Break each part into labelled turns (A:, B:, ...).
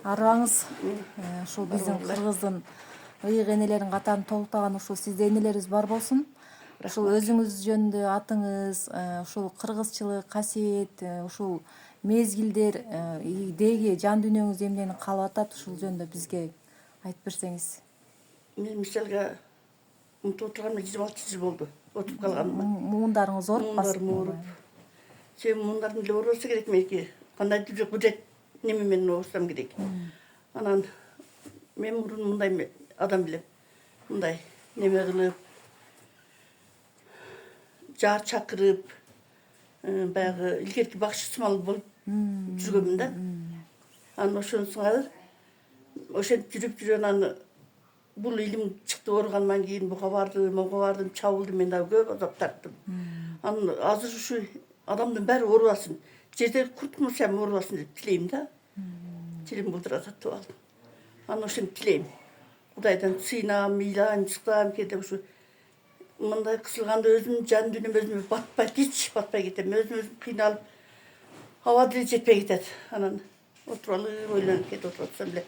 A: арыбаңыз. Ушул биздин кыргыздын ыйык энелеринин катарын толуктаган ушул сизде энелериз бар болсун. Ушул өзүңүз жөнүндө атыңыз, ушул кыргызчылык касиет, ушул мезгилдер, деги жан дүйнөңүз эмнени каалап атат, ушул жөнүндө бизге айтып берсеңиз.
B: Мен мисалга унутуп отургам 26 жыл болду. Отуруп калганыма.
A: Муундарыңыз ооруп
B: Муундарым ооруп. Сен муундарым деле оорубаса керек меники. Кандайдыр бир кудурет неме менен оорусам керек. Анан мен мурун мындай адам билем. Мындай неме кылып, жар чакырып, баягы илгерки бакшы сымал болуп жүргөмүн да. Анан ошонусуңар ошентип жүрүп анан бул илим чыкты ооругандан кийин буга бардым, чабылдым, мен дагы көп азап тарттым. Анан азыр ушу адамдын баары оорубасын, жерде куртулмаса ham оорубасын деп тилейм да. Тилим булдырап алdım. Анан ошентип тилейм. Кудайдан сыйнам, ыйлайм, кээде ушу мындай кысылганда өзүмдүн жан дүйнөм өзүмө батпайт, эч батпай кетем. Өзүм кыйналып, аба деле жетпей кетет. Анан отуруп алып ойлонуп кетип отурсам эле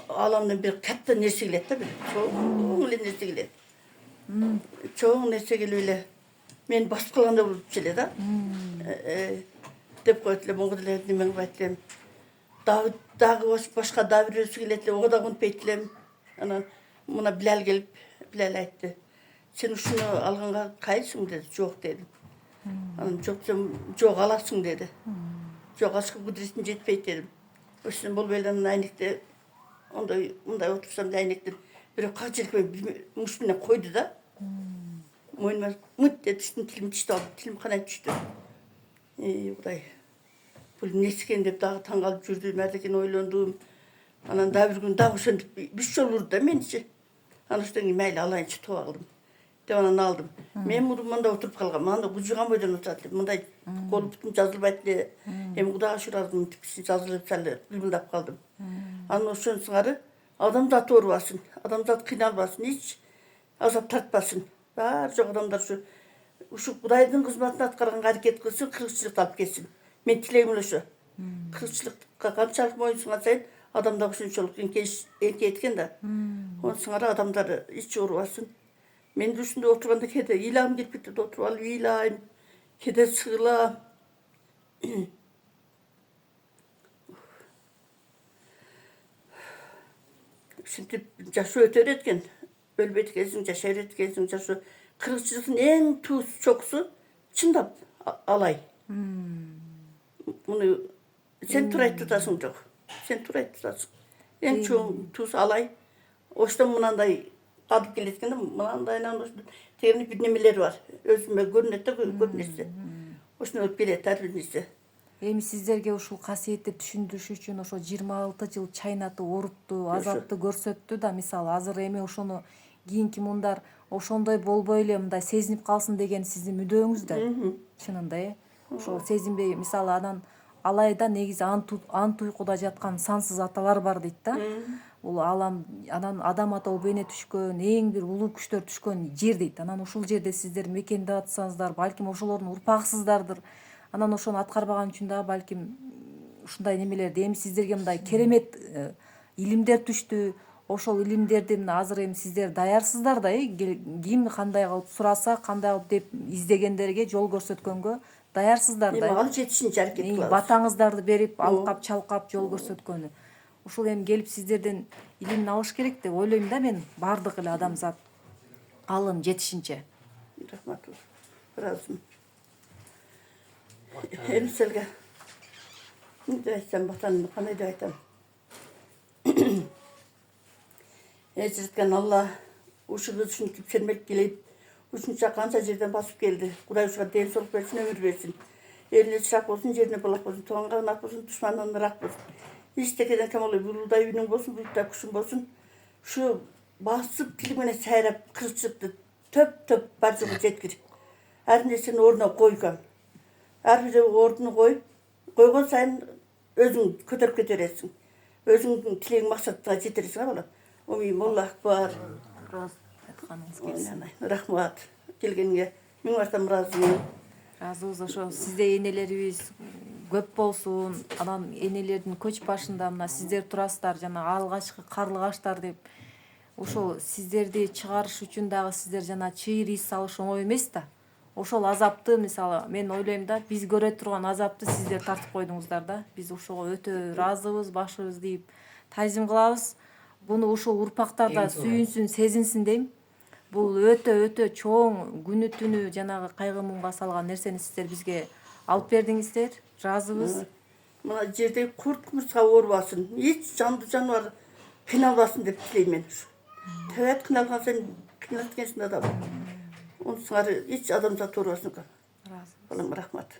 B: аламдан бир катта нерсе келет да, бир чоң эле нерсе келет. Чоң нерсе келип эле мен басып калгандай болуп эле да. Деп коет элем, ого деле неме кылбайт элем. Дагы башка дагы бирөөсү келет эле, ого дагы унутпайт элем. Анан мына Билал келип, Билал айтты. Сен ушуну алганга кайсың деди. Жок дедим. Анан жок десем, жок аласың деди. Жок, ашка кудуретим жетпейт дедим. Ошондон болбой эле анан айнекте мындай отурсам да айнектен бирөө как желкеме муш менен койду да. Мойнума мыт деп тилим түштү, тилим канайып түштү. Кудай. Бул эмнеси экен деп дагы таң калып жүрдүм, эртекен ойлондум. Анан дагы бир күн дагы ошентип 3 жолу урду да меничи. Анан ошондон кийин майли алайынчы туруп алдым. Деп анан алдым. Мен мурун мында отуруп калгам. Анда кужуган бойдон отурат элем. Мындай кол бутум жазылбайт эле. Эми Кудайга шүгүр алдым, жазылып салып кыймылдап калдым. Анан ошонусуңары адамзат оорубасын, адамзат кыйналбасын, эч азап тартпасын. Баары жок адамдар ушу Кудайдын кызматын аткарганга аракет кылсын, кыргызчылыкты алып кетсин. Мен тилегим эле ошо. Кыргызчылыкка канчалык моюнсунган сайын адамдар ошончолук эңкейеткен да. Онусуңар адамдар эч оорубасын. Мен ушунда отурганда кээде ыйлагым келип кетет, отуруп алып ыйлайм, кээде сыгылам. Ушинтип жашоо өтө берет экен. Өлбөйт экенсиң, жашай берет экенсиң. Жашоо кыргызчылыктын эң туус чокусу чындап алай. Муну сен туура айтып атасың жок. Сен туура айтып атасың. Эң чоң туус алай. Оштон мынандай калып келет экен да, мындайынан тегине бир немелер бар. Өзүмө көрүнөт да көп нерсе. Ошону өтүп келет ар бир нерсе.
A: Эми сиздерге ушул касиетти түшүндүрүш үчүн ошо 26 жыл чайнатып, оорутту, азапты көрсөттү да, мисалы азыр эми ошону кийинки мундар ошондой болбой эле мындай сезинип калсын деген сиздин мүдөөңүз да. Чынында, ошол сезинбей, мисалы анан алайда негизи ант уйкуда жаткан сансыз аталар бар дейт да. Бул анан адам ата обене түшкөн, эң бир улуу күчтөр түшкөн жер дейт. Анан ушул жерде сиздер мекендеп атсаңыздар, балким ошолордун урпагысыздардыр. Анан ошону аткарбаган үчүн дагы балким ушундай немелерди эми сиздерге мындай керемет илимдер түштү. Ошол илимдерди мына азыр эми сиздер даярсыздар да, ким кандай кылып сураса, кандай кылып деп издегендерге жол көрсөткөнгө даярсыздар да.
B: Эми ал жетишинче аракет кылабыз.
A: Батаңыздарды берип, алкап, чалкап жол көрсөткөнү. Ушул эми келип сиздерден илимин алыш керек деп ойлойм да мен, бардык эле адамзат. Алым жетишинче.
B: Рахмат. Разым. Эми силерге эмне айтсам, батанымды кандай деп айтам. Эжирткан Алла ушуну ушинтип сермек келип, ушунча канча жерден басып келди. Кудай ушуга ден соолук берсин, өмүр берсин. Элине чырак болсун, жерине булак болсун, тууганга ынак болсун, душмандан ырак болсун. Эчтекеден камалбай булудай үйүнүң болсун, буйуктай кушуң болсун. Ушу басып тили менен сайрап кыргызчылыкты төп бар жогу жеткир. Ар нерсени ордуна койгон. Ар бир ордуна койгон сайын өзүң көтөрүп кете бересиң. Өзүңдүн тилегиң максатка жете бересиң, балам. Ой, Аллах акбар.
A: Айтканыңыз келсин.
B: Рахмат. Келгениңе миң мартам ыраазымын.
A: Разыбыз. Ошо сизде энелерибиз, көп болсун. Анан энелердин көч башында мына сиздер турасыздар, жана алгачкы карлыгаштар деп. Ошол сиздерди чыгарыш үчүн дагы сиздер жана чыйыр иис салыш оңой эмес да. Ошол азапты мисалы мен ойлойм да, биз көрө турган азапты сиздер тартып койдуңуздар да. Биз ошого өтө ыраазыбыз, башыбызды ийип таазим кылабыз. Буну ушул урпактар да сүйүнсүн, сезинсин дейм. Бул өтө чоң күнү түнү жанагы кайгы муңга салган нерсени сиздер бизге алып бердиңиздер. Ыраазыбыз.
B: Мына жерде курт кумурска оорубасын, эч жанды жаныбар кыйналбасын деп тилейм мен. Төбөт кыйналган сайын кыйналып кеткенсиң адам. Онусуңар эч адамзат оорубасын.
A: Ыраазы.
B: Балам, рахмат.